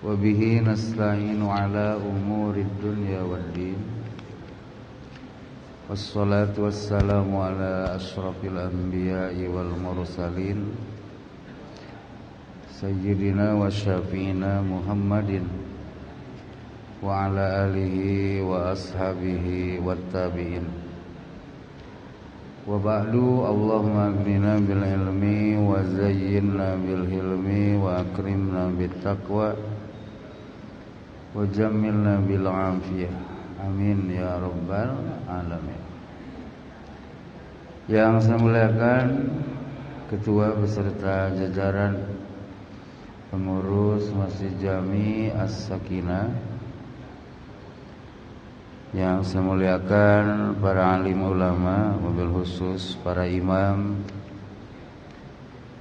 Wabihi nasta'inu ala umuri dunya waddin. Wassalatu wassalamu ala ashrafil anbiya'i wal mursalin Sayyidina wa syafi'ina Muhammadin wa ala alihi wa ashabihi wa tabi'in. Wa ba'du, Allahumma aghnina bil ilmi wa zayyinna bil hilmi wa akrimna bit taqwa wa jammilna bil afiyah. Amin ya rabbal alamin. Yang saya muliakan ketua beserta jajaran pengurus Masjid Jami As-Sakinah, yang saya muliakan para alim ulama, wabil khusus para imam,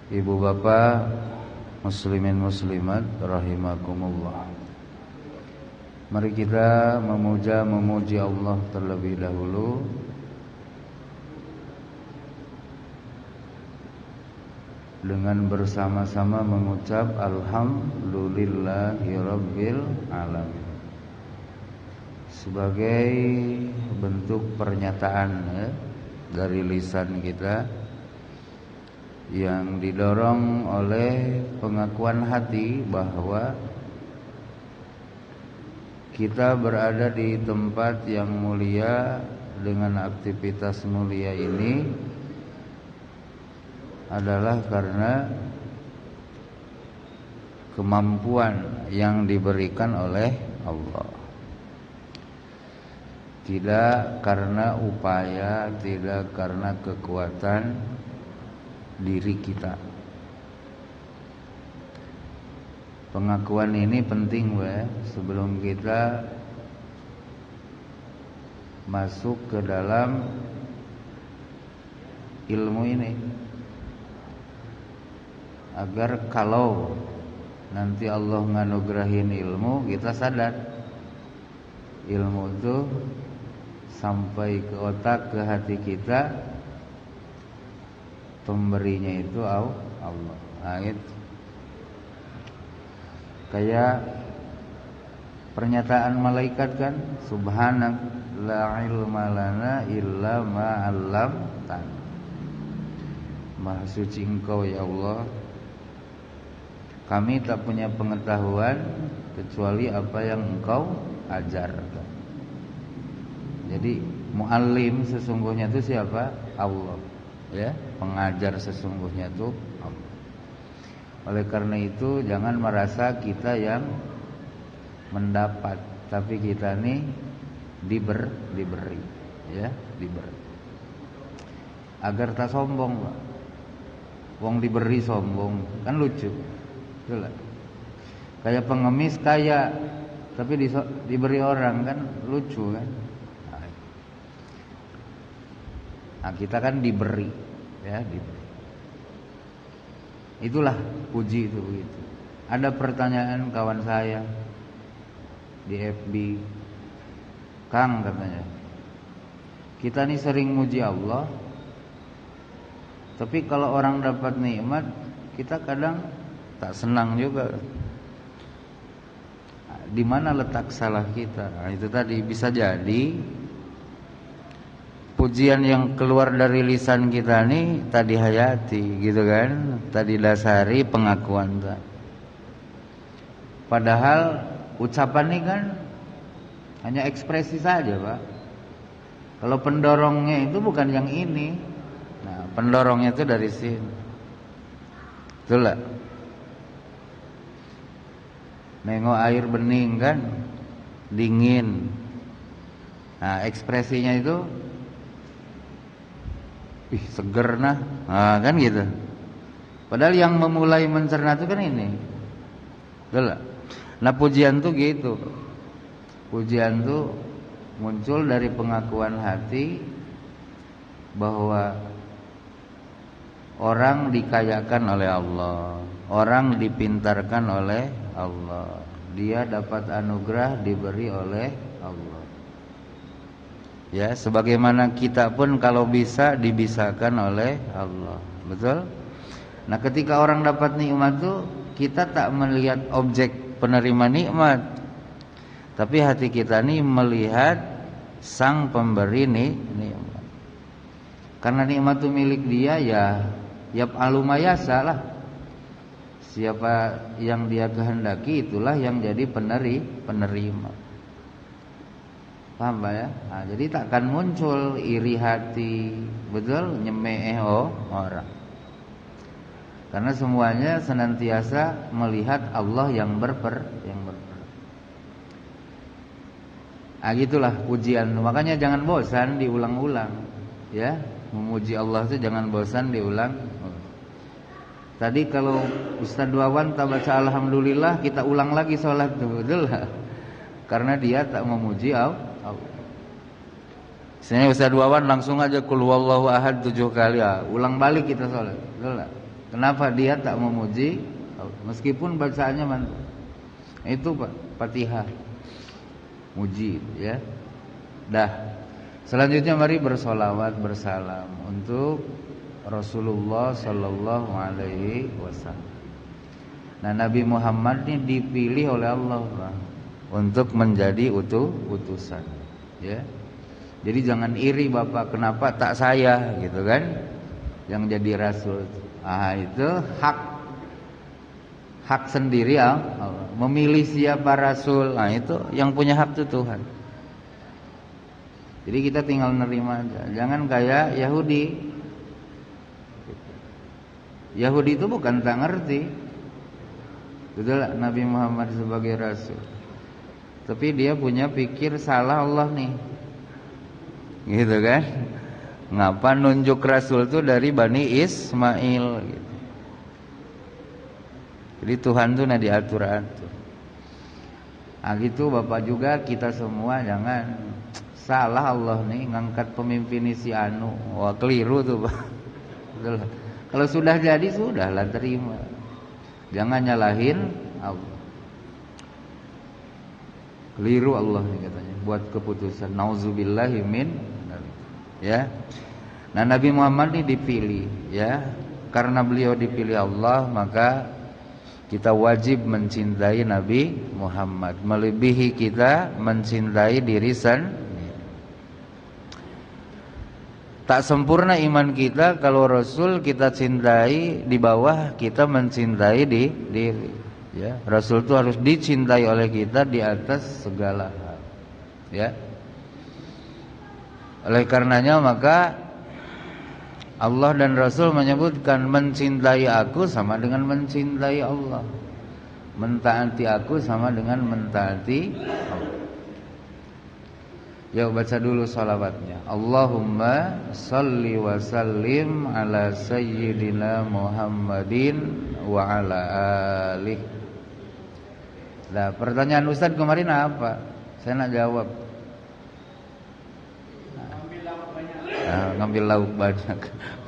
ibu bapak, muslimin muslimat rahimakumullah. Mari kita memuji Allah terlebih dahulu dengan bersama-sama mengucap alhamdulillahirabbil alamin, sebagai bentuk pernyataan dari lisan kita yang didorong oleh pengakuan hati bahwa kita berada di tempat yang mulia dengan aktivitas mulia ini adalah karena kemampuan yang diberikan oleh Allah. Tidak karena upaya, tidak karena kekuatan diri kita. Pengakuan ini penting sebelum kita masuk ke dalam ilmu ini, agar kalau nanti Allah nganugerahin ilmu, kita sadar ilmu itu sampai ke otak, ke hati kita, pemberinya itu Allah. Nah, itu kayak pernyataan malaikat kan, subhanak la ilma lana illa ma 'allamtana. Maha suci Engkau ya Allah, kami tak punya pengetahuan kecuali apa yang Engkau ajarkan. Jadi muallim sesungguhnya itu siapa? Allah, ya. Pengajar sesungguhnya itu Allah. Oleh karena itu jangan merasa kita yang mendapat, tapi kita nih diberi, ya, diberi. Agar tak sombong, Pak. Wong diberi sombong, kan lucu. Betul lah. Kayak pengemis kaya tapi diberi orang, kan lucu kan. Nah, kita kan diberi, ya, diberi. Itulah puji itu begitu. Ada pertanyaan kawan saya di FB, Kang katanya, kita nih sering muji Allah, tapi kalau orang dapat nikmat kita kadang tak senang juga. Di mana letak salah kita? Nah, itu tadi bisa jadi pujian yang keluar dari lisan kita nih tadi hayati, gitu kan? Tadi dasari pengakuan. Padahal ucapan ini kan hanya ekspresi saja, Pak. Kalau pendorongnya itu bukan yang ini. Nah, pendorongnya itu dari sini. Betul lah. Nengok air bening kan, dingin. Nah, ekspresinya itu seger nah, kan gitu. Padahal yang memulai mencerna itu kan ini. Betul lah. Nah, pujian tuh gitu. Pujian tuh muncul dari pengakuan hati bahwa orang dikayakan oleh Allah, orang dipintarkan oleh Allah, dia dapat anugerah diberi oleh Allah. Ya, sebagaimana kita pun kalau bisa dibisakan oleh Allah. Betul? Nah, ketika orang dapat nikmat itu kita tak melihat objek penerima nikmat. Tapi hati kita nih melihat sang pemberi nikmat. Karena nikmat itu milik dia, ya alumayasa lah. Siapa yang dia kehendaki itulah yang jadi penerima. Paham Pak ya? Nah, jadi takkan muncul iri hati, betul, nyemeh orang. Karena semuanya senantiasa melihat Allah yang berper. Ah gitulah pujian. Makanya jangan bosan diulang-ulang, ya. Memuji Allah itu jangan bosan diulang. Tadi kalau Ustaz Wawan tak baca alhamdulillah, kita ulang lagi sholat itu, betul lah. Karena dia tak memuji Allah. Misalnya Ustaz Wawan langsung aja qul huwallahu ahad 7 kali, ya. Ulang balik kita sholat, betul lah. Kenapa dia tak memuji Allah? Meskipun bacaannya mantap. Itu Pak, Fatihah. Muji, ya. Dah. Selanjutnya mari bersolawat bersalam untuk Rasulullah Sallallahu Alaihi Wasallam. Nah, Nabi Muhammad ini dipilih oleh Allah Pak, untuk menjadi utusan, ya. Jadi jangan iri Bapak, kenapa tak saya gitu kan, yang jadi rasul. Ah itu hak sendiri ya, memilih siapa rasul. Nah itu yang punya hak itu Tuhan. Jadi kita tinggal nerima aja. Jangan kayak Yahudi. Yahudi itu bukan tak ngerti, betul Nabi Muhammad sebagai rasul. Tapi dia punya pikir salah Allah nih, gitu kan? Ngapa nunjuk rasul itu dari Bani Ismail gitu. Jadi Tuhan tuh nah diatur-atur. Nah gitu Bapak juga, kita semua jangan salah Allah nih ngangkat pemimpin si anu. Wah keliru tuh Pak. Betul. Kalau sudah jadi sudahlah terima. Jangan nyalahin Allah. Keliru Allah nih katanya buat keputusan. Nauzubillahi min, ya. Nah Nabi Muhammad ini dipilih, ya. Karena beliau dipilih Allah, maka kita wajib mencintai Nabi Muhammad, melebihi kita mencintai diri sendiri. Tak sempurna iman kita kalau Rasul kita cintai di bawah kita mencintai diri, ya. Rasul itu harus dicintai oleh kita di atas segala hal, ya. Oleh karenanya maka Allah dan Rasul menyebutkan mencintai aku sama dengan mencintai Allah, mentaati aku sama dengan mentaati Allah. Ya baca dulu salawatnya. Allahumma salli wa sallim ala sayyidina Muhammadin wa ala alihi. Nah pertanyaan Ustaz kemarin apa? Saya nak jawab. Ngambil lauk banyak.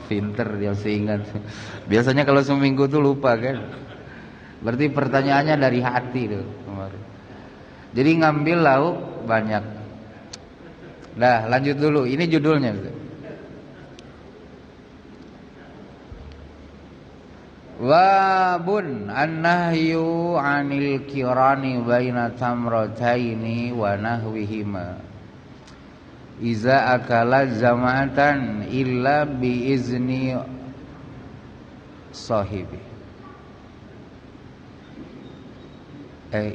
Pinter dia seingat. Biasanya kalau seminggu tuh lupa kan. Berarti pertanyaannya dari hati tuh kemarin. Jadi ngambil lauk banyak. Nah lanjut dulu, ini judulnya. Wabun an-nahyu 'anil kirani baina tamrataini wa nahwihima iza akala zama'atan illa bi izni sahibi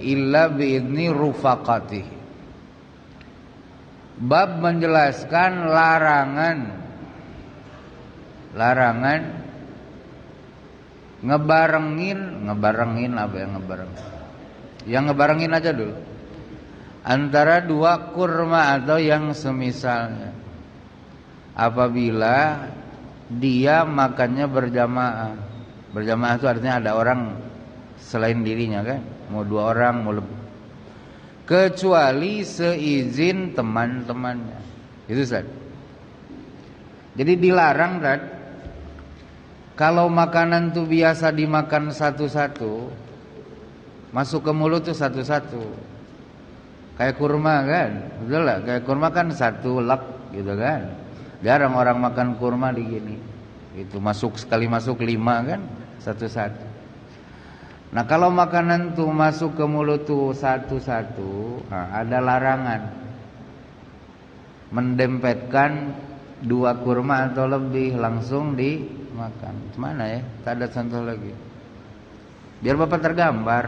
illa bi izni rufaqatihi. Bab menjelaskan larangan ngebarengin apa yang ngebarengin? Yang ngebarengin aja dulu. Antara dua kurma atau yang semisalnya. Apabila dia makannya berjamaah. Berjamaah itu artinya ada orang selain dirinya kan? Mau 2 orang, mau lebih. Kecuali seizin teman-temannya. Itu Ustaz. Jadi dilarang Ustaz. Kalau makanan tuh biasa dimakan satu-satu, masuk ke mulut tuh satu-satu. Kayak kurma kan, betul lah. Kayak kurma kan satu lap gitu kan. Jarang orang makan kurma di gini. Itu masuk sekali masuk 5 kan, satu-satu. Nah kalau makanan tuh masuk ke mulut tuh satu-satu, nah, ada larangan mendempetkan 2 kurma atau lebih langsung dimakan. Mana ya? Tak ada contoh lagi. Biar Bapak tergambar.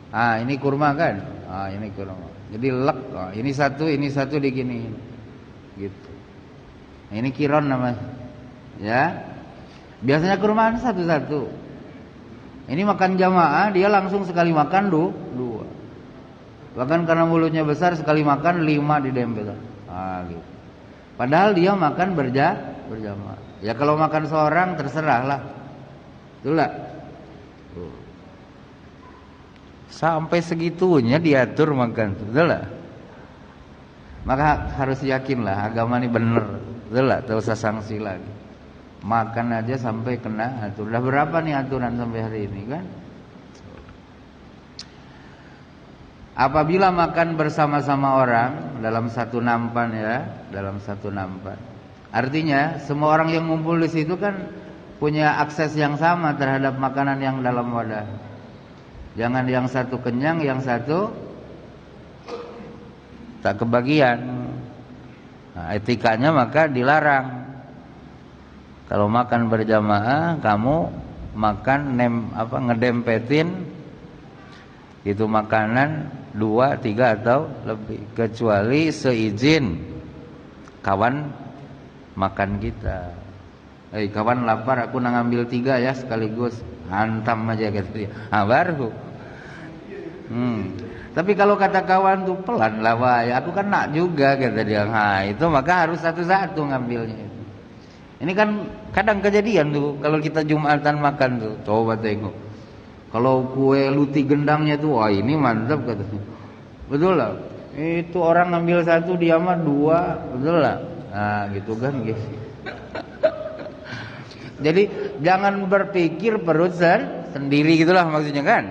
Ah ini kurma kan? Ah ini kurma. Jadi lek. Oh, ini satu diginiin. Gitu. Nah, ini kiron namanya. Ya. Biasanya kurma satu-satu. Ini makan jamaah dia langsung sekali makan 2. Bahkan karena mulutnya besar sekali makan 5 didempet. Ah gitu. Padahal dia makan berjamaah. Ya kalau makan seorang terserah lah. Betul lah. Sampai segitunya diatur makan. Betul lah. Maka harus yakin lah agama ini bener. Betul lah. Tak usah sanksi lagi. Makan aja sampai kena atur. Udah berapa nih aturan sampai hari ini kan? Apabila makan bersama-sama orang dalam satu nampan ya, dalam satu nampan. Artinya semua orang yang ngumpul di situ kan punya akses yang sama terhadap makanan yang dalam wadah. Jangan yang satu kenyang, yang satu tak kebagian. Nah, etikanya maka dilarang. Kalau makan berjamaah, kamu makan ngedempetin itu makanan 2, 3 atau lebih, kecuali seizin kawan makan kita. Kawan lapar, aku ngambil 3 ya sekaligus, hantam aja gitu dia. Baru. Tapi kalau kata kawan tuh pelan lah, wah, ya aku kan nak juga kata dia. Nah itu maka harus satu-satu ngambilnya. Ini kan kadang kejadian tuh kalau kita Jumatan makan tuh, coba tengok. Kalau kue luti gendangnya tuh, wah ini mantap katanya. Betul lah. Itu orang ngambil 1 dia mah 2, betul lah. Nah gitu kan gitu. Jadi jangan berpikir perut sendiri gitulah maksudnya kan.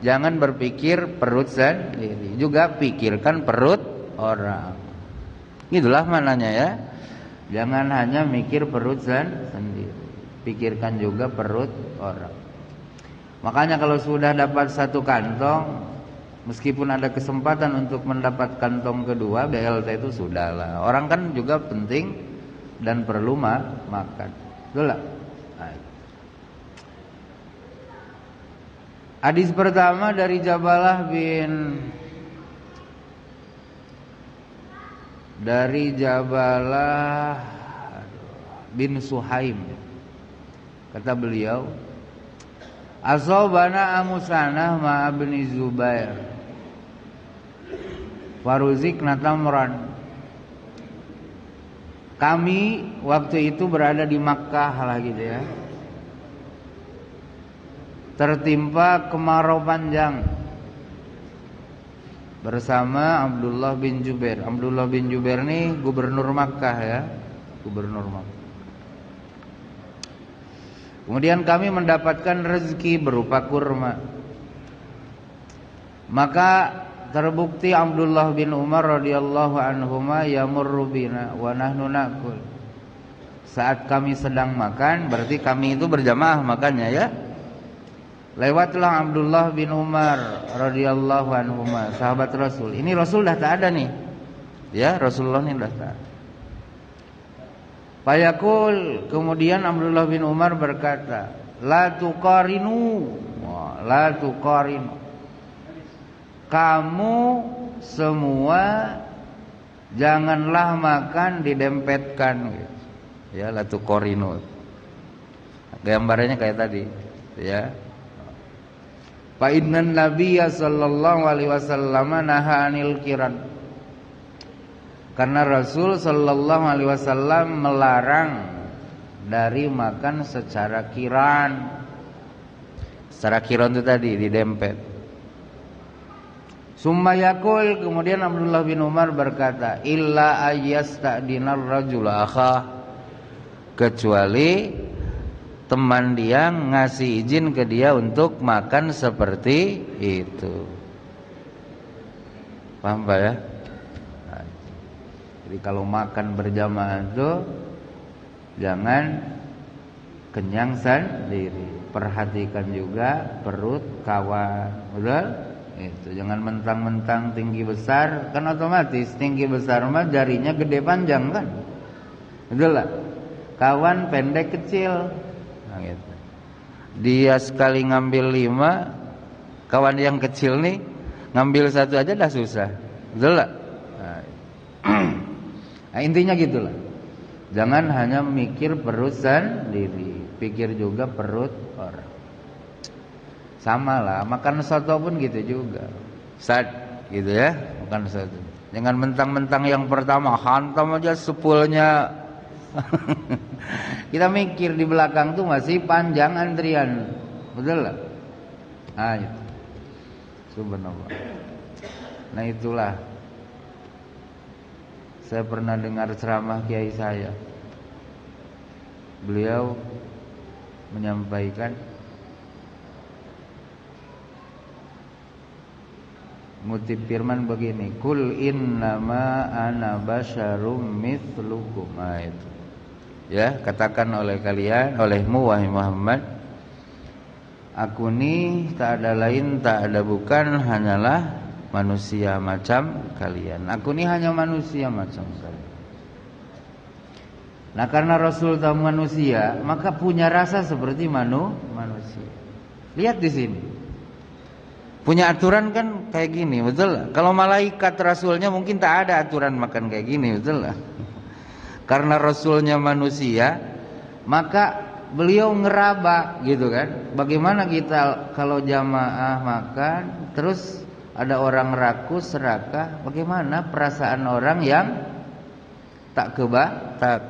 Jangan berpikir perut sendiri, juga pikirkan perut orang. Gitulah mananya ya. Jangan hanya mikir perut sendiri, pikirkan juga perut orang. Makanya kalau sudah dapat 1 kantong, meskipun ada kesempatan untuk mendapat kantong kedua, BLT itu sudahlah. Orang kan juga penting dan perlu makan. Betul lah. Hadis pertama dari Jabalah bin Suhaim. Kata beliau, asobana amusanah ma ibni Zubair faruzikna tamran. Kami waktu itu berada di Makkah lah gitu ya, tertimpa kemarau panjang bersama Abdullah bin Jubair. Abdullah bin Jubair ini gubernur Makkah ya, gubernur Makkah. Kemudian kami mendapatkan rezeki berupa kurma. Maka terbukti Abdullah bin Umar radhiyallahu anhuma yamurru bina wa nahnu na'kul. Saat kami sedang makan, berarti kami itu berjamaah makannya ya. Lewatlah Abdullah bin Umar radhiyallahu anhuma, sahabat Rasul. Ini Rasul dah tak ada nih. Ya, Rasulullah ini dah tak ada. Fayaqul, kemudian Abdullah bin Umar berkata, la tuqarinu. La tuqarinu. Kamu semua janganlah makan didempetkan gitu. Ya, la tuqarinu. Gambarnya kayak tadi, ya. Fa innan nabiyya sallallahu alaihi wasallam naha 'anil kiran. Karena Rasul sallallahu alaihi wasallam melarang dari makan secara kiran. Secara kiran itu tadi didempet. Summa yaqul, kemudian Abdullah bin Umar berkata, illa ayyastadinar rajul akha, kecuali teman dia ngasih izin ke dia untuk makan seperti itu. Paham Pak ya? Nah, jadi kalau makan berjamaah itu jangan kenyang sendiri. perhatikan juga perut kawan, betul? Itu jangan mentang-mentang tinggi besar, kan otomatis tinggi besar mah jarinya gede panjang kan, betul lah. Kawan pendek kecil, nah, gitu. Dia sekali ngambil 5, kawan yang kecil nih ngambil 1 aja dah susah, betul lah. Nah, intinya gitulah. Jangan hanya mikir perut sendiri, pikir juga perut orang. Sama lah, makan soto pun gitu juga. Gitu ya, makan soto. Jangan mentang-mentang yang pertama hantam aja sepulnya. Kita mikir di belakang tuh masih panjang antrian, betul lah. Nah, itu. Subhanallah. Nah, itulah. Saya pernah dengar ceramah kiai saya. Beliau menyampaikan, ngutip firman begini, kul innama ana basyarum mithlukum. Nah, itu. Ya, katakan oleh kalian, olehmu wahai Muhammad, aku ni tak ada lain, tak ada bukan, hanyalah manusia macam kalian. Aku ni hanya manusia macam kalian. Nah, karena Rasul tahu manusia, maka punya rasa seperti manusia. Lihat di sini. Punya aturan kan kayak gini, betul? Kalau malaikat Rasulnya mungkin tak ada aturan makan kayak gini, betul? Karena Rasulnya manusia, maka beliau ngeraba gitu kan. Bagaimana kita kalau jamaah makan terus ada orang rakus, serakah, bagaimana perasaan orang yang tak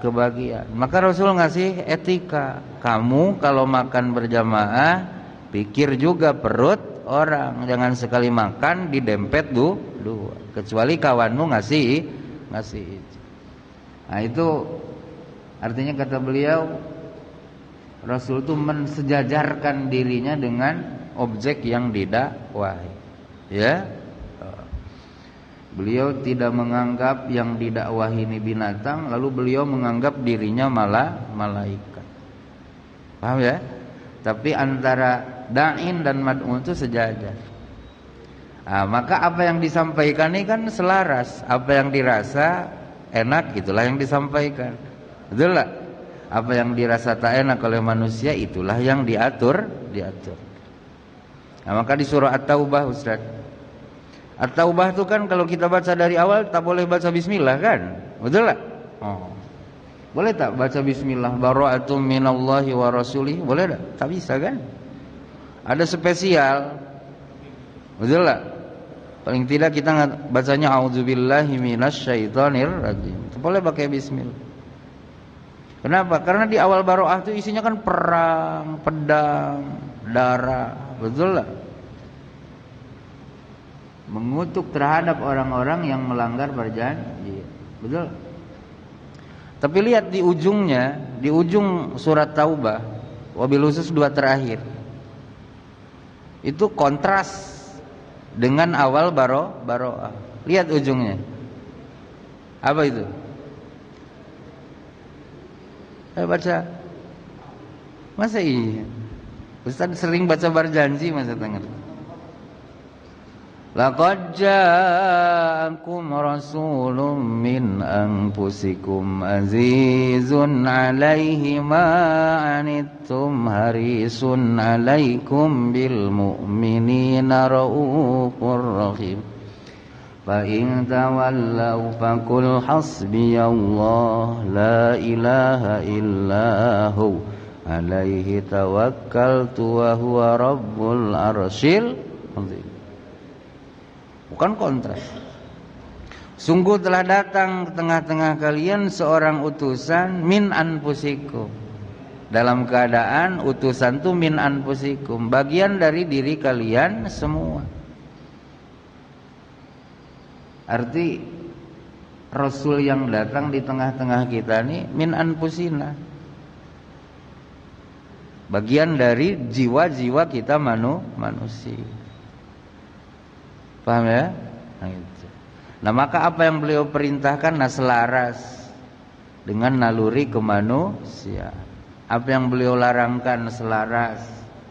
kebagian. Maka Rasul ngasih etika. Kamu kalau makan berjamaah, pikir juga perut orang. Jangan sekali makan didempet dua. Kecuali kawanmu ngasih itu. Nah, itu artinya kata beliau, Rasul itu mensejajarkan dirinya dengan objek yang didakwahi. Ya, beliau tidak menganggap yang didakwahi ini binatang, lalu beliau menganggap dirinya malah malaikat. Paham ya? Tapi antara da'in dan mad'un itu sejajar. Nah, maka apa yang disampaikan ini kan selaras, apa yang dirasa enak itulah yang disampaikan. Betul lah? Apa yang dirasa tak enak oleh manusia itulah yang diatur. Nah, maka di surah At-Taubah, Ustaz. At-Taubah itu kan kalau kita baca dari awal tak boleh baca bismillah kan? Betul lah? Oh. Boleh tak baca bismillah bara'atum minallahi wa rasulih? Boleh tak? Tak bisa kan? Ada spesial. Betul lah? Paling tidak kita bacanya a'udzubillahi minasyaitonir rajim. Boleh pakai bismillah. Kenapa? Karena di awal baroah itu isinya kan perang, pedang, darah. Betul lah? Mengutuk terhadap orang-orang yang melanggar perjanjian. Betul? Tapi lihat di ujungnya, di ujung surat Taubah, wabil khusus 2 terakhir. Itu kontras dengan awal baroah. Lihat ujungnya. Apa itu? Ayo baca. Masa iya? Ustaz sering baca berjanji, masa tak ngerti? Laqad ja'akum rasulun min anfusikum azizun 'alaihi ma 'anittum harisun 'alaikum bil mu'minina raufur rahim. Fa in tawallaw faqul hasbiyallah la ilaha illahu 'alaihi tawakkaltu wa huwa rabbul arsyil azim. Bukan kontras. Sungguh telah datang ke tengah-tengah kalian seorang utusan min anfusikum. Dalam keadaan utusan itu min anfusikum, bagian dari diri kalian semua. Arti Rasul yang datang di tengah-tengah kita ini min anfusina, bagian dari jiwa-jiwa kita manusia. Paham ya? Nah, maka apa yang beliau perintahkan selaras dengan naluri kemanusiaan. Apa yang beliau larangkan selaras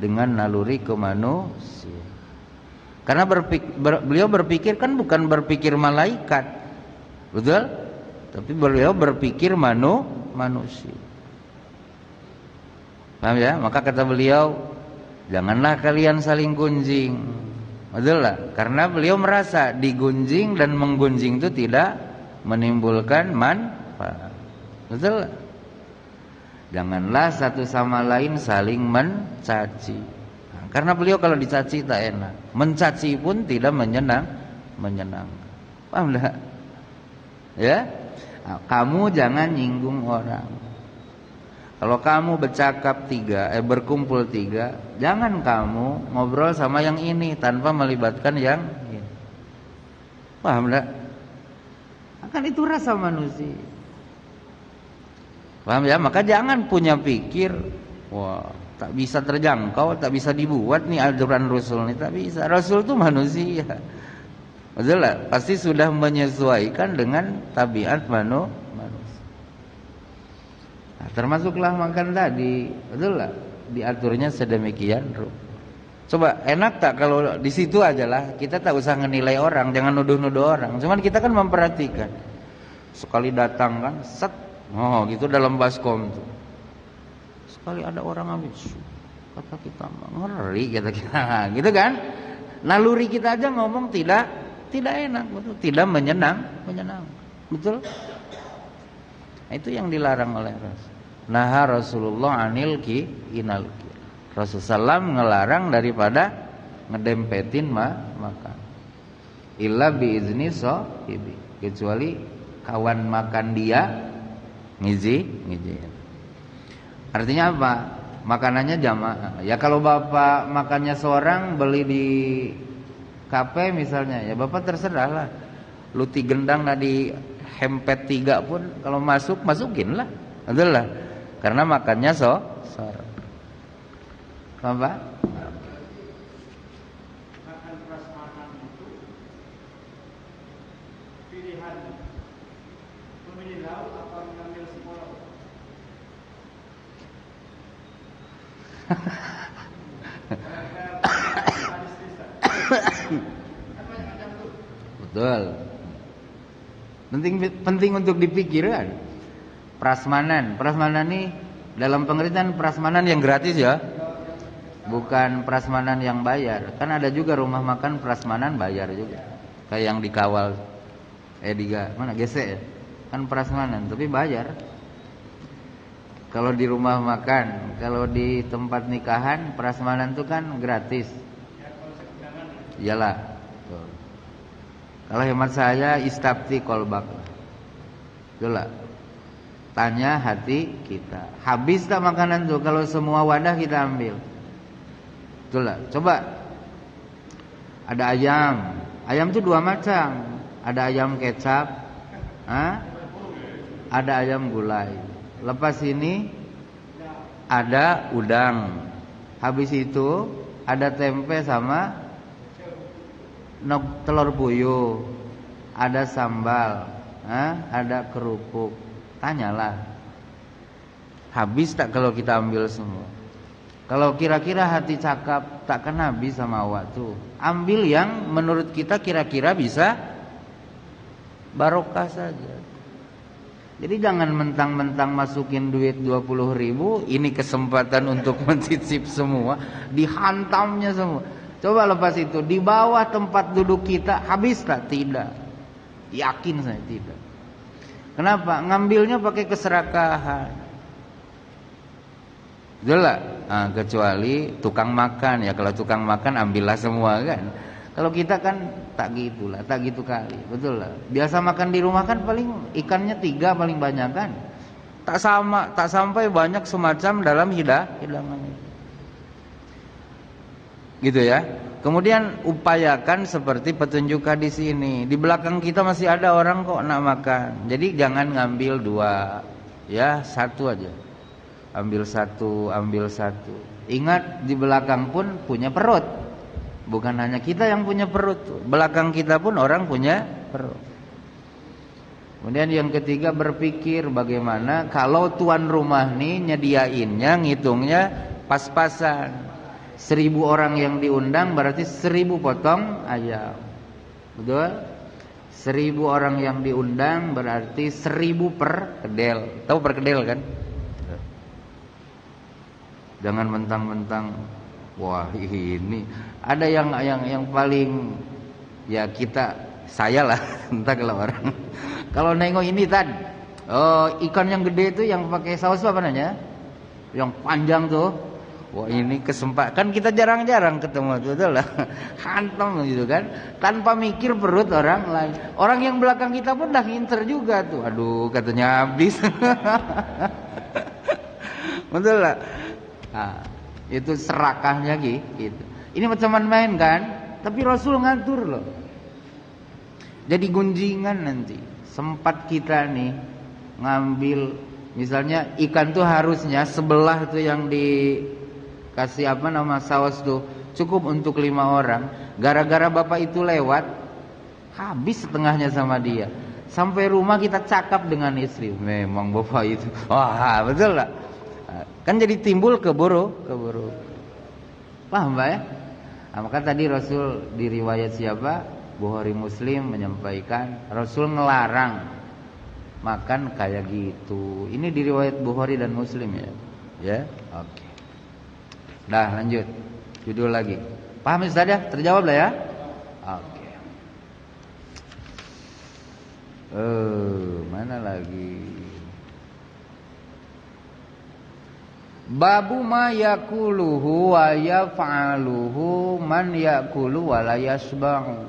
dengan naluri ke manusia. Karena beliau berpikir kan bukan berpikir malaikat, betul? Tapi beliau berpikir manusia. Paham ya? Maka kata beliau, janganlah kalian saling gunjing. Betul lah? Karena beliau merasa digunjing dan menggunjing itu tidak menimbulkan manfaat. Betul lah? Janganlah satu sama lain saling mencaci. Nah, karena beliau kalau dicaci tak enak, mencaci pun tidak menyenangkan. Paham tak? Ya? Nah, kamu jangan nyinggung orang. Kalau kamu bercakap berkumpul tiga, jangan kamu ngobrol sama yang ini tanpa melibatkan yang ini. Paham tak? Akan itu rasa manusia. Paham ya? Maka jangan punya pikir, wah tak bisa terjangkau, tak bisa dibuat nih aturan Rasul nih, tak bisa. Rasul itu manusia. Betul lah? Pasti sudah menyesuaikan dengan tabiat manusia. Nah, termasuklah makan tadi, betul lah? Diaturnya sedemikian rupa. Coba enak tak kalau di situ aja lah, kita tak usah ngenilai orang, jangan nuduh-nuduh orang. Cuman kita kan memperhatikan. Sekali datang kan, set, oh gitu dalam baskom tuh. Sekali ada orang habis, kata kita ngeri, kata kita, gitu kan? Naluri kita aja ngomong tidak enak, betul? Tidak menyenang, betul? Nah, itu yang dilarang oleh Rasul. Nah Rasulullah anil inal. Rasulullah ngelarang daripada ngedempetin makan. Illa biizni sahibi, kecuali kawan makan dia ngizin. Artinya apa? Makanannya jamaah. Ya kalau bapak makannya seorang, beli di kafe misalnya, ya bapak terserah lah. Luti gendang di hempet 3 pun kalau masukin lah. Betul lah. Karena makannya seorang. Apa? Makan prasmanan itu pilihan memilih lauk atau mengambil semua lauk. Betul. Penting untuk dipikirkan. Prasmanan ini dalam pengertian prasmanan yang gratis ya, bukan prasmanan yang bayar. Kan ada juga rumah makan prasmanan bayar juga, kayak yang dikawal gesek ya, kan prasmanan tapi bayar. Kalau di rumah makan, kalau di tempat nikahan prasmanan itu kan gratis. Iyalah. Kalau hemat saya istafti kolbak. Itulah. Tanya hati kita. Habis tak makanan tuh kalau semua wadah kita ambil. Itulah. Coba. Ada ayam. Ayam tuh 2 macam. Ada ayam kecap, ada ayam gulai. Lepas ini ada udang. Habis itu ada tempe sama telur puyuh, ada sambal, ada kerupuk. Tanyalah, habis tak kalau kita ambil semua? Kalau kira-kira hati cakap takkan habis sama awak tuh. Ambil yang menurut kita kira-kira bisa barokah saja. Jadi jangan mentang-mentang masukin duit 20.000, ini kesempatan untuk mencicip semua, dihantamnya semua. Coba lepas itu di bawah tempat duduk kita habis tak? Tidak. Yakin saya tidak. Kenapa? Ngambilnya pakai keserakahan. Jelas. Nah, kecuali tukang makan ya. Kalau tukang makan ambillah semua kan. Kalau kita kan tak gitulah, tak gitu kali. Betul lah. Biasa makan di rumah kan paling ikannya 3 paling banyak kan. Tak sampai banyak semacam dalam hidangan itu. Gitu ya. Kemudian upayakan seperti petunjuk hadis ini. Di belakang kita masih ada orang kok nak makan. Jadi jangan ngambil 2, ya 1 aja. Ambil satu. Ingat di belakang pun punya perut. Bukan hanya kita yang punya perut. Belakang kita pun orang punya perut. Kemudian yang ketiga berpikir bagaimana kalau tuan rumah nih nyediainnya, ngitungnya pas-pasan. 1000 orang yang diundang berarti 1000 potong ayam. Betul? 1000 orang yang diundang berarti 1000 perkedel. Tahu perkedel kan? Jangan mentang-mentang wah ini ada yang paling ya saya lah entah kalau orang kalau nengok ini tadi ikan yang gede itu yang pakai saus apa namanya? Yang panjang tuh. Wah ini kesempatan kan kita jarang-jarang ketemu itu lah hantam gitu kan tanpa mikir perut orang lain. Orang yang belakang kita pun dah nginter juga tuh. Aduh katanya habis. Betul lah. Nah, itu serakahnya gitu. Ini macam main kan? Tapi Rasul ngatur loh. Jadi gunjingan nanti. Sempat kita nih ngambil misalnya ikan tuh harusnya sebelah tuh yang dikasih saus tuh cukup untuk 5 orang. Gara-gara bapak itu lewat habis setengahnya sama dia. Sampai rumah kita cakap dengan istri. Memang bapak itu. Wah betul lah. Kan jadi timbul keburu. Paham Mbak ya? Nah, maka tadi Rasul di riwayat siapa? Bukhari Muslim menyampaikan Rasul ngelarang makan kayak gitu. Ini di riwayat Bukhari dan Muslim ya. Ya, oke. Dah lanjut. Judul lagi. Paham Ustaz ya? Terjawab lah ya? Oke. Mana lagi? Babu ma yakuluhu wa yaf'aluhu man yakulu wa la yashba'u.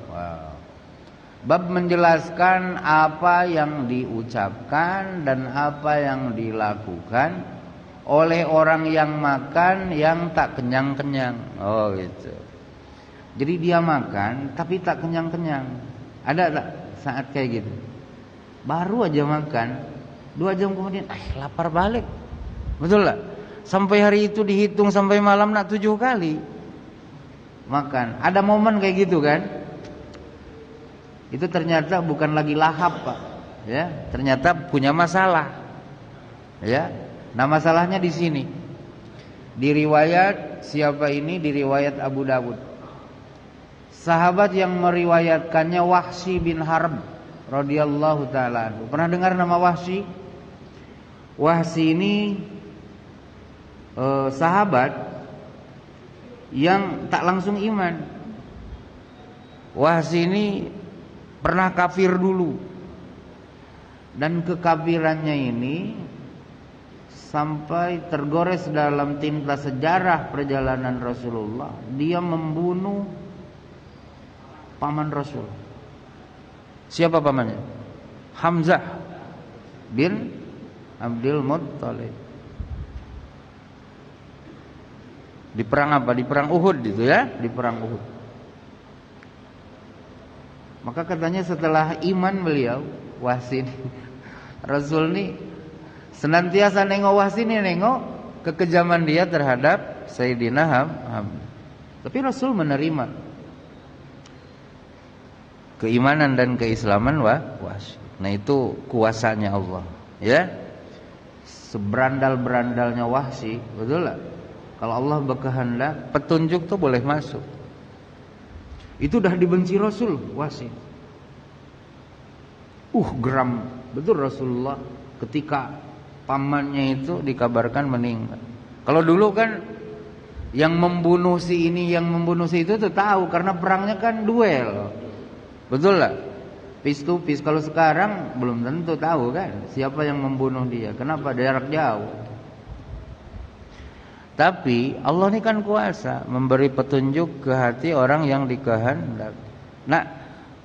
Bab menjelaskan apa yang diucapkan dan apa yang dilakukan oleh orang yang makan yang tak kenyang-kenyang. Oh gitu. Jadi dia makan tapi tak kenyang-kenyang. Ada tak saat kayak gitu? Baru aja makan 2 jam kemudian lapar balik. Betul tak? Sampai hari itu dihitung sampai malam nak 7 kali makan. Ada momen kayak gitu kan? Itu ternyata bukan lagi lahap Pak. Ya, ternyata punya masalah. Ya. Nah masalahnya di sini. Di riwayat siapa ini? Di riwayat Abu Dawud. Sahabat yang meriwayatkannya Wahsy bin Harb radhiyallahu taala anhu. Pernah dengar nama Wahsy? Wahsy ini sahabat yang tak langsung iman. Wahsy ini pernah kafir dulu. Dan kekafirannya ini sampai tergores dalam tinta sejarah perjalanan Rasulullah. Dia membunuh paman Rasul. Siapa pamannya? Hamzah bin Abdul Muttalib. Di perang apa? Di perang Uhud itu ya, di perang Uhud. Maka katanya setelah iman beliau, Wahsy Rasul ini senantiasa nengok Wahsy ini, nengok kekejaman dia terhadap Sayyidina Hamzah. Tapi Rasul menerima keimanan dan keislaman Wahsy. Nah itu kuasanya Allah, ya. Seberandal-berandalnya Wahsy, betul lah. Kalau Allah berkehendak, petunjuk tuh boleh masuk. Itu udah dibenci Rasul Wahsy. Geram betul Rasulullah ketika pamannya itu dikabarkan meninggal. Kalau dulu kan yang membunuh si ini, yang membunuh si itu tuh tahu karena perangnya kan duel. Betul lah. Face to face. Kalau sekarang belum tentu tahu kan siapa yang membunuh dia. Kenapa? Jarak jauh. Tapi Allah ini kan kuasa memberi petunjuk ke hati orang yang dikehendaki. Nah,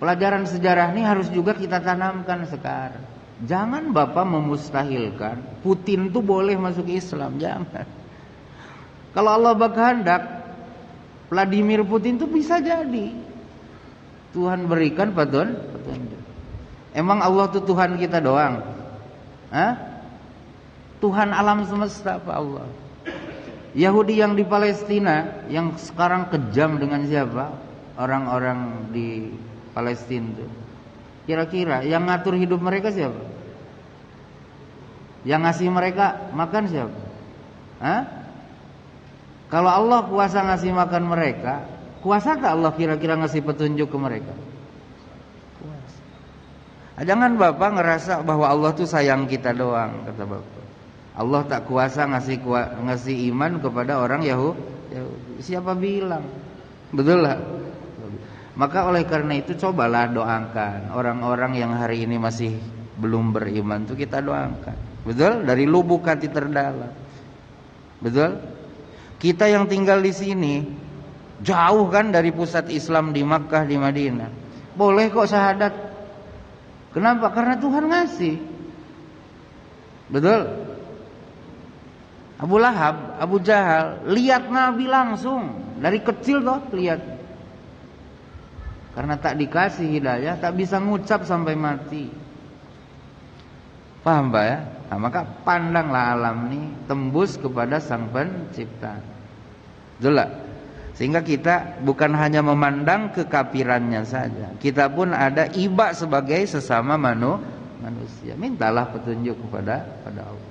pelajaran sejarah ini harus juga kita tanamkan sekarang. Jangan Bapak memustahilkan Putin tuh boleh masuk Islam, jangan. Kalau Allah berkehendak Vladimir Putin tuh bisa jadi. Tuhan berikan petunjuk. Emang Allah tuh Tuhan kita doang? Hah? Tuhan alam semesta Pak Allah. Yahudi yang di Palestina yang sekarang kejam dengan siapa? Orang-orang di Palestina itu. Kira-kira yang ngatur hidup mereka siapa? Yang ngasih mereka makan siapa? Hah? Kalau Allah kuasa ngasih makan mereka, kuasa tak Allah kira-kira ngasih petunjuk ke mereka? Kuasa. Jangan Bapak ngerasa bahwa Allah tuh sayang kita doang, kata Bapak. Allah tak kuasa ngasih iman kepada orang Yahudi. Siapa bilang? Betul lah. Maka oleh karena itu cobalah doakan orang-orang yang hari ini masih belum beriman tuh kita doakan. Betul? Dari lubuk hati terdalam. Betul? Kita yang tinggal di sini jauh kan dari pusat Islam di Makkah, di Madinah. Boleh kok syahadat. Kenapa? Karena Tuhan ngasih. Betul? Abu Lahab, Abu Jahal lihat Nabi langsung dari kecil toh lihat. Karena tak dikasih hidayah, tak bisa ngucap sampai mati. Paham Pak ya? Nah, maka pandanglah alam ini tembus kepada Sang Pencipta. Itulah. Sehingga kita bukan hanya memandang kekafirannya saja, kita pun ada iba sebagai sesama manusia. Mintalah petunjuk kepada Allah.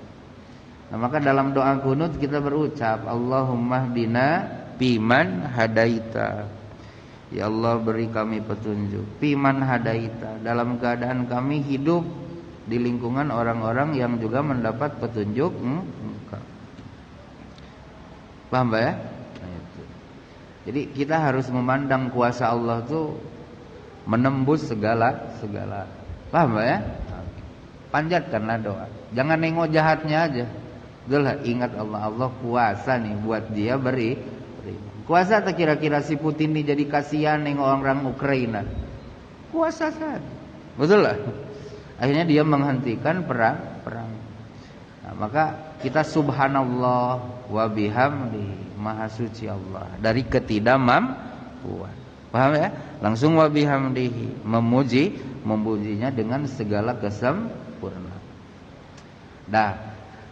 Nah, maka dalam doa kunut kita berucap, Allahumma hdina fiman hadaita. Ya Allah, beri kami petunjuk. Fiman hadaita, dalam keadaan kami hidup di lingkungan orang-orang yang juga mendapat petunjuk. Paham Pak ya? Nah, itu. Jadi kita harus memandang kuasa Allah itu menembus segala. Paham Pak ya? Panjatkanlah doa. Jangan nengok jahatnya aja. Itulah, ingat Allah kuasa nih buat dia beri. Kuasa tak kira-kira si Putin ini jadi kasihan nengok orang Ukraina? Kuasa saja. Betul lah. Akhirnya dia menghentikan perang. Nah, maka kita subhanallah wa bihamdi, maha suci Allah dari ketidakmampuan. Paham ya? Langsung wa bihamdihi, memujinya dengan segala kesempurnaan. Nah,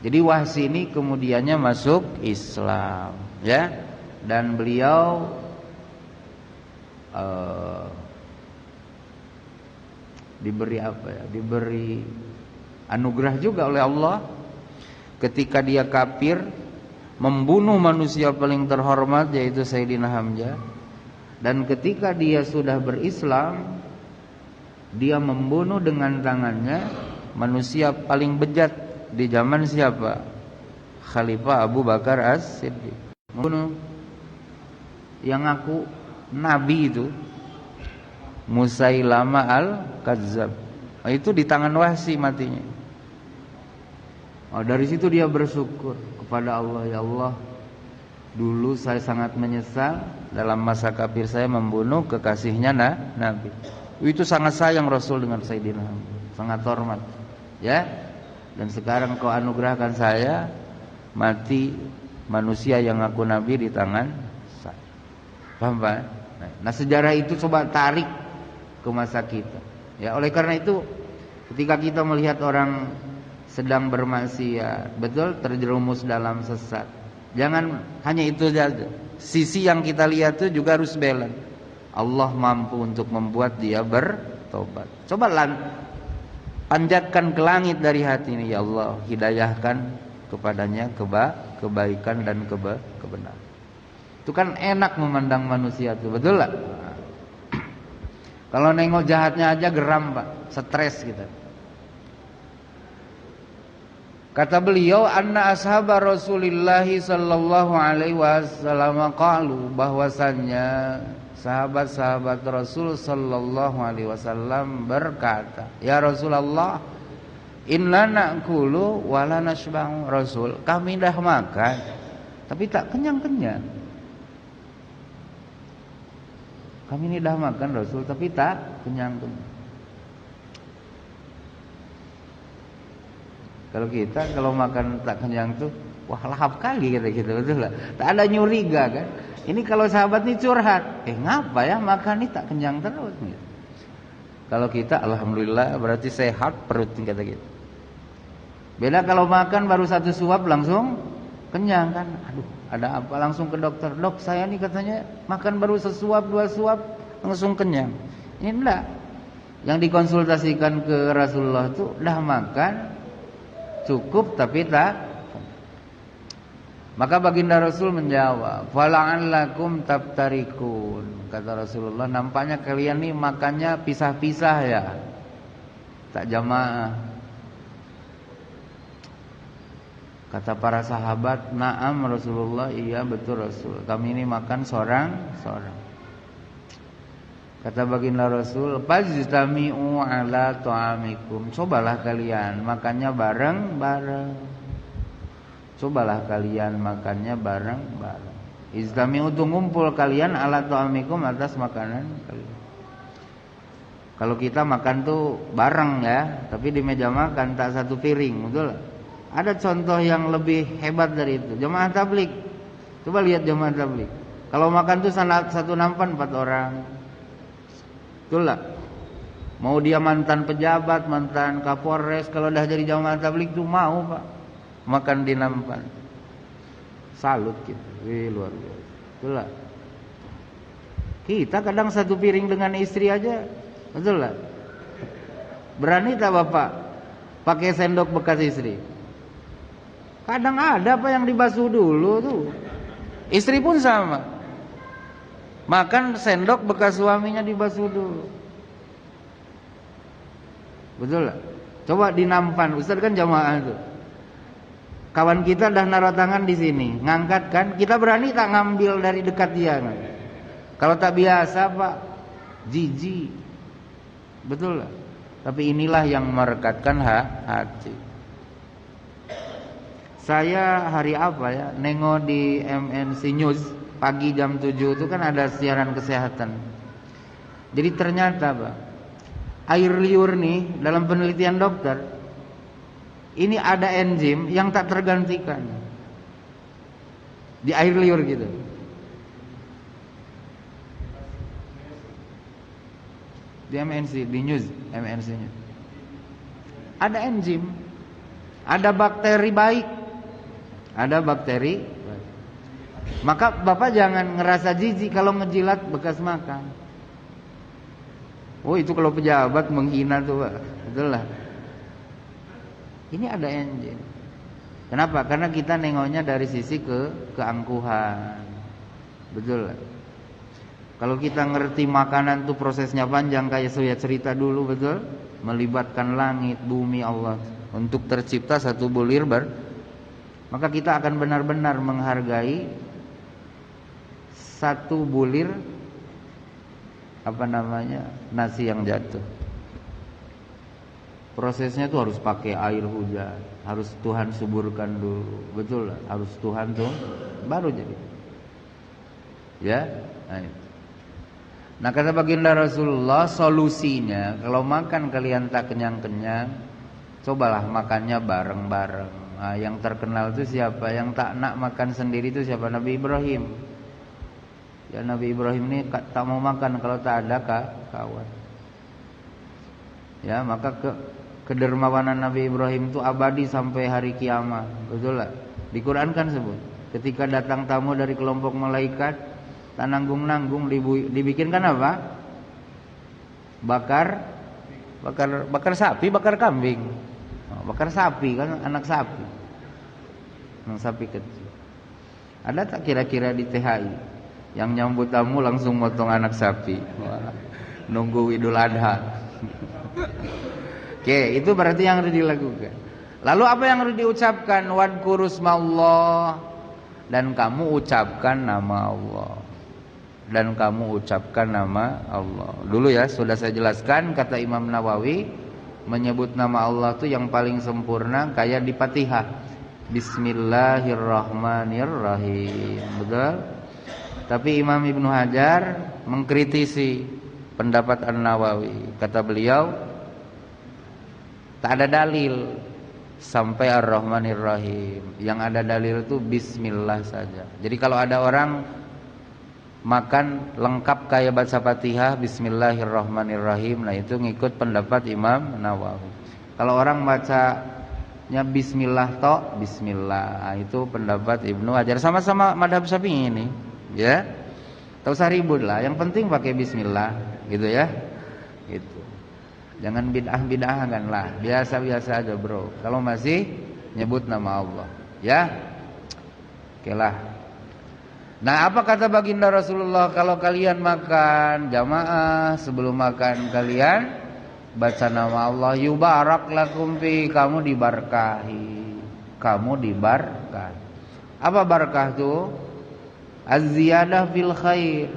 jadi Wahsy ini kemudiannya masuk Islam, ya. Dan beliau diberi apa ya? Diberi anugerah juga oleh Allah ketika dia kafir membunuh manusia paling terhormat yaitu Sayyidina Hamzah, dan ketika dia sudah berislam dia membunuh dengan tangannya manusia paling bejat di zaman siapa? Khalifah Abu Bakar As-Siddiq. Membunuh yang ngaku nabi itu Musailamah al-Kadzab. Itu di tangan Wahsy matinya. Dari situ dia bersyukur kepada Allah, ya Allah, dulu saya sangat menyesal dalam masa kafir saya membunuh kekasihnya Nabi. Itu sangat sayang Rasul dengan Sayyidina Hamzah, sangat hormat. Ya. Dan sekarang kau anugerahkan saya mati manusia yang ngaku Nabi di tangan saya. Paham Pak? Nah, sejarah itu coba tarik ke masa kita. Ya, oleh karena itu ketika kita melihat orang sedang bermaksiat, betul, terjerumus dalam sesat, jangan hanya itu saja. Sisi yang kita lihat itu juga harus balance. Allah mampu untuk membuat dia bertobat. Coba panjatkan ke langit dari hati ini, ya Allah, hidayahkan kepadanya kebaikan dan kebenaran. Itu kan enak memandang manusia itu, betul lah. Kalau nengok jahatnya aja geram Pak, stres kita. Kata beliau, anna ashabar Rasulillah sallallahu alaihi wasallam qalu, bahwasannya sahabat-sahabat Rasul sallallahu alaihi wasallam berkata, ya Rasulullah, inna na'kulu wa la nashba'u. Rasul, kami dah makan tapi tak kenyang-kenyang. Kami ini dah makan Rasul tapi tak kenyang-kenyang. Kalau kita kalau makan tak kenyang tuh, wah lahap kali kata kita, betul lah. Tak ada nyuriga kan. Ini kalau sahabat ini curhat, ngapa ya makan ini tak kenyang terus gitu. Kalau kita alhamdulillah berarti sehat perut kata kita. Beda kalau makan baru satu suap langsung kenyang kan. Aduh, ada apa? Langsung ke dokter. Dok, saya nih katanya makan baru sesuap dua suap langsung kenyang. Ini enggak. Yang dikonsultasikan ke Rasulullah itu dah makan cukup tapi tak. Maka baginda Rasul menjawab, fala'allakum tabtarikun. Kata Rasulullah, nampaknya kalian nih makannya pisah-pisah ya, tak jamaah. Kata para sahabat, na'am Rasulullah, iya betul Rasul, kami ini makan seorang-seorang. Kata baginda Rasul, fajtami'u ala ta'amikum. Cobalah kalian makannya bareng-bareng. Cobalah kalian makannya bareng-bareng. Ijtami'u itu ngumpul kalian ala ta'amikum, atas makanan kalian. Kalau kita makan tuh bareng ya, tapi di meja makan tak satu piring, betul? Ada contoh yang lebih hebat dari itu. Jemaah tabligh. Coba lihat jemaah tabligh. Kalau makan tuh satu nampan 4 orang. Betul lah. Mau dia mantan pejabat, mantan kapolres, kalau dah jadi jamaah tabligh tuh mau Pak makan di nampan. Salut gitu. Wih, luar biasa. Betul lah. Kita kadang satu piring dengan istri aja. Betul lah. Berani tak Bapak pakai sendok bekas istri? Kadang ada apa yang dibasuh dulu tuh. Istri pun sama. Makan sendok bekas suaminya dibasuh dulu. Betul lah. Coba di nampan, Ustaz kan jamaah tuh. Kawan kita dah naruh tangan di sini, ngangkat kan, kita berani tak ngambil dari dekat dia kan? Kalau tak biasa Pak, jijik. Betul lah. Tapi inilah yang merekatkan hati. Saya hari apa ya, nengok di MNC News pagi jam 7 itu kan ada siaran kesehatan. Jadi ternyata Pak, air liur nih dalam penelitian dokter, ini ada enzim yang tak tergantikan di air liur gitu. Di MNC, di news MNC-nya. Ada enzim, ada bakteri baik, ada bakteri baik. Maka Bapak jangan ngerasa jijik kalau ngejilat bekas makan. Oh itu kalau pejabat menghina tuh Pak. Betul lah. Ini ada enzim. Kenapa? Karena kita nengoknya dari sisi keangkuhan. Betul lah. Kalau kita ngerti makanan tuh prosesnya panjang, kayak saya cerita dulu, betul? Melibatkan langit, bumi, Allah untuk tercipta satu bulir maka kita akan benar-benar menghargai satu bulir nasi yang jatuh. Prosesnya tuh harus pakai air hujan, harus Tuhan suburkan dulu, betul lah, harus Tuhan tuh baru jadi. Ya, nah kata baginda Rasulullah, solusinya kalau makan kalian tak kenyang-kenyang, cobalah makannya bareng-bareng. Nah, yang terkenal itu siapa? Yang tak nak makan sendiri itu siapa? Nabi Ibrahim. Ya Nabi Ibrahim ini tak mau makan kalau tak ada kawan. Ya maka kedermawanan Nabi Ibrahim itu abadi sampai hari kiamat. Betul lah. Di Quran kan sebut, ketika datang tamu dari kelompok malaikat, tak nanggung-nanggung dibikinkan apa? Bakar sapi, bakar kambing. Bakar sapi kan, anak sapi. Anak sapi kecil. Ada tak kira-kira di THI yang nyambut tamu langsung motong anak sapi? Wah, nunggu Idul Adha. Oke, itu berarti yang harus dilakukan. Lalu apa yang harus diucapkan? Wadkurusmallah, dan kamu ucapkan nama Allah. Dan kamu ucapkan nama Allah. Dulu ya sudah saya jelaskan, kata Imam Nawawi, menyebut nama Allah itu yang paling sempurna kayak di Fatihah. Bismillahirrahmanirrahim. Betul? Tapi Imam Ibnu Hajar mengkritisi pendapat An-Nawawi. Kata beliau, tak ada dalil sampai Ar-Rahmanir-Rahim. Yang ada dalil itu Bismillah saja. Jadi kalau ada orang makan lengkap kayak baca Fatihah Bismillahirrahmanirrahim, nah itu ngikut pendapat Imam Nawawi. Kalau orang bacanya Bismillah tok, Bismillah, nah itu pendapat Ibnu Hajar. Sama-sama madhab Syafi'i ini, ya. Tak usah ribut lah, yang penting pakai Bismillah, gitu ya. Gitu. Jangan bid'ah-bid'ahkan lah, biasa-biasa aja bro. Kalau masih nyebut nama Allah, ya. Oke lah. Nah, apa kata baginda Rasulullah, kalau kalian makan jamaah, sebelum makan kalian baca nama Allah, yubarak lakum fi, kamu diberkahi. Kamu diberkahi. Apa barakah itu? Az-ziyadah fil khair.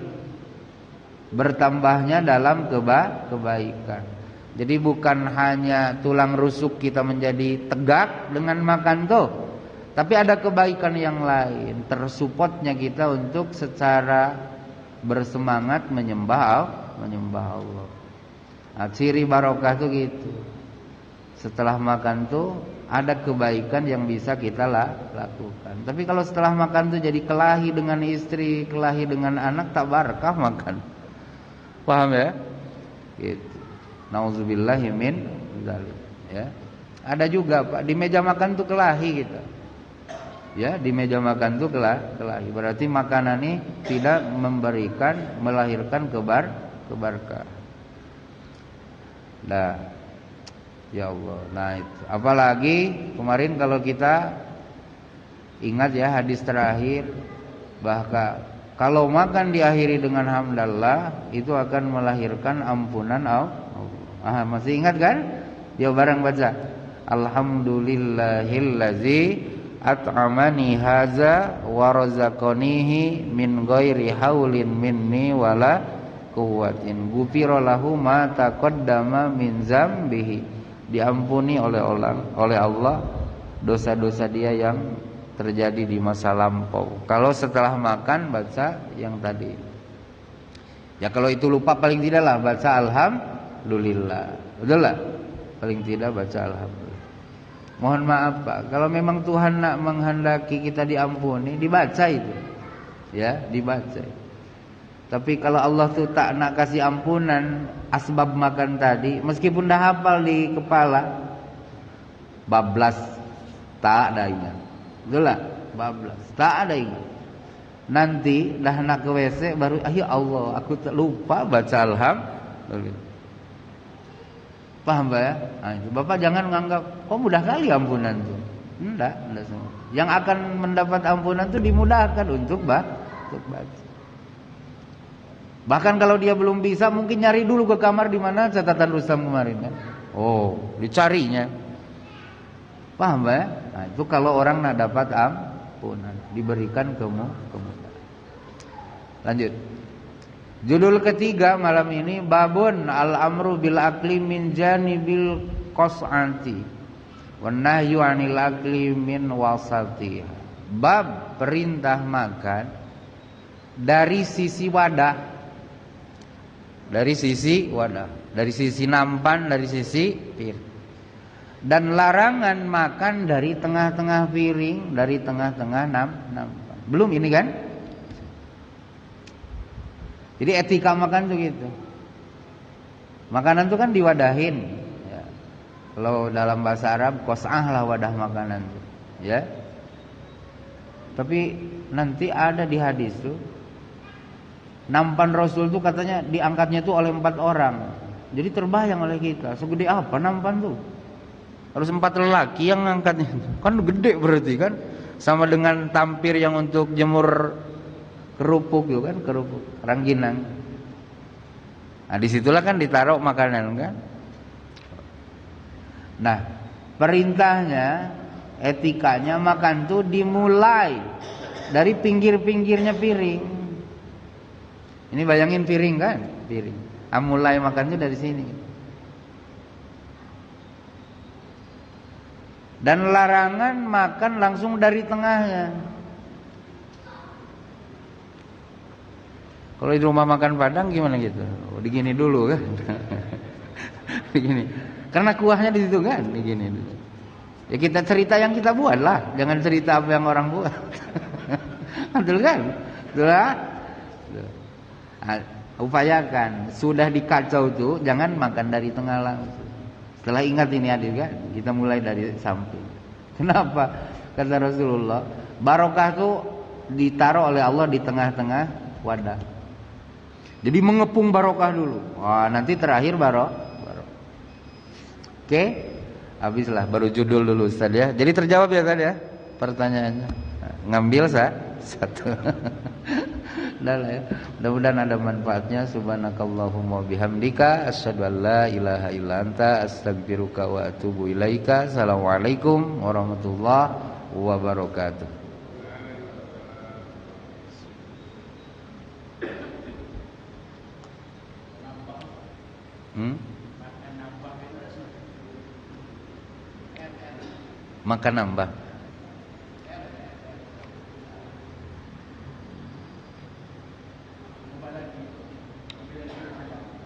Bertambahnya dalam kebaikan. Jadi bukan hanya tulang rusuk kita menjadi tegak dengan makan tuh, tapi ada kebaikan yang lain. Tersupportnya kita untuk secara bersemangat menyembah Allah. Nah, ciri barokah tuh gitu. Setelah makan tuh ada kebaikan yang bisa kita lakukan. Tapi kalau setelah makan tuh jadi kelahi dengan istri, kelahi dengan anak, tak barakah makan. Paham ya? Gitu. Nauzubillahi min dzalik, ya. Ada juga Pak di meja makan tuh kelahi kita. Ya, di meja makan tuh kelahi. Berarti makanan ini tidak melahirkan keberkah. Nah, ya Allah. Nah, itu. Apalagi kemarin kalau kita ingat ya hadis terakhir, bahkan kalau makan diakhiri dengan hamdallah itu akan melahirkan ampunan Allah. Masih ingat kan? Ya bareng baca. Alhamdulillahillazi at'amani haza wa razaqanihi min ghairi haulin minni wala quwwatin. Ghufira lahu ma taqaddama min dzambihi. Diampuni oleh Allah dosa-dosa dia yang terjadi di masa lampau. Kalau setelah makan baca yang tadi. Ya kalau itu lupa paling tidaklah baca alhamdulillah. Betul lah? Paling tidak baca alhamdulillah. Mohon maaf Pak, kalau memang Tuhan nak menghendaki kita diampuni, dibaca itu. Ya, dibaca. Tapi kalau Allah tuh tak nak kasih ampunan asbab makan tadi, meskipun dah hafal di kepala, bablas tak ada ingat. Betul lah? Bablas tak ada ingat. Nanti dah nak ke WC baru ya Allah, aku lupa baca alhamdulillah. Paham Pak ya? Nah, itu. Bapak jangan menganggap kok mudah kali ampunan itu. Enggak semua. Yang akan mendapat ampunan itu dimudahkan untuk baca. Bahkan kalau dia belum bisa mungkin nyari dulu ke kamar di mana catatan Rustam kemarin kan. Oh, dicarinya. Paham Pak ya? Nah, itu kalau orang nak dapat ampunan, diberikan kemudahan. Lanjut. Judul ketiga malam ini babun al-amru bil akli min janibil qas'ati wan nahyu 'anil akli min wasatiha. Bab perintah makan dari sisi wadah. Dari sisi wadah, dari sisi nampan, dari sisi piring. Dan larangan makan dari tengah-tengah piring, dari tengah-tengah nampan. Belum ini kan? Jadi etika makan tuh gitu. Makanan tuh kan diwadahin. Ya. Kalau dalam bahasa Arab qas'ah lah wadah makanan tuh. Ya. Tapi nanti ada di hadis tuh nampan Rasul tuh katanya diangkatnya tuh oleh 4 orang. Jadi terbayang oleh kita, segede apa nampan tuh? Harus 4 lelaki yang ngangkatnya. Kan gede berarti kan? Sama dengan tampir yang untuk jemur kerupuk itu kan, kerupuk rangginang. Nah disitulah kan ditaruh makanan kan. Nah perintahnya, etikanya makan tuh dimulai dari pinggir-pinggirnya piring. Ini bayangin piring kan, piring. Mulai makannya dari sini. Dan larangan makan langsung dari tengahnya. Kalau di rumah makan Padang gimana gitu? Digini dulu kan? Begini. Karena kuahnya di situ kan, begini dulu. Ya kita cerita yang kita buat lah, jangan cerita apa yang orang buat. Betul kan? Betul lah. Upayakan sudah dikacau tuh, jangan makan dari tengah langsung. Setelah ingat ini hadir kan, kita mulai dari samping. Kenapa? Kata Rasulullah, barokah tuh ditaruh oleh Allah di tengah-tengah wadah. Jadi mengepung barokah dulu. Wah, nanti terakhir barokah. Oke? Habislah baru judul dulu Ustaz ya. Jadi terjawab ya Ustaz ya pertanyaannya. Nah, ngambil satu. Udah lah ya. Mudah-mudahan ada manfaatnya. Subhanakallahumma bihamdika asyhadu an la ilaha illa anta astaghfiruka wa atubu ilaika. Assalamualaikum warahmatullahi wabarakatuh. Makan nambah.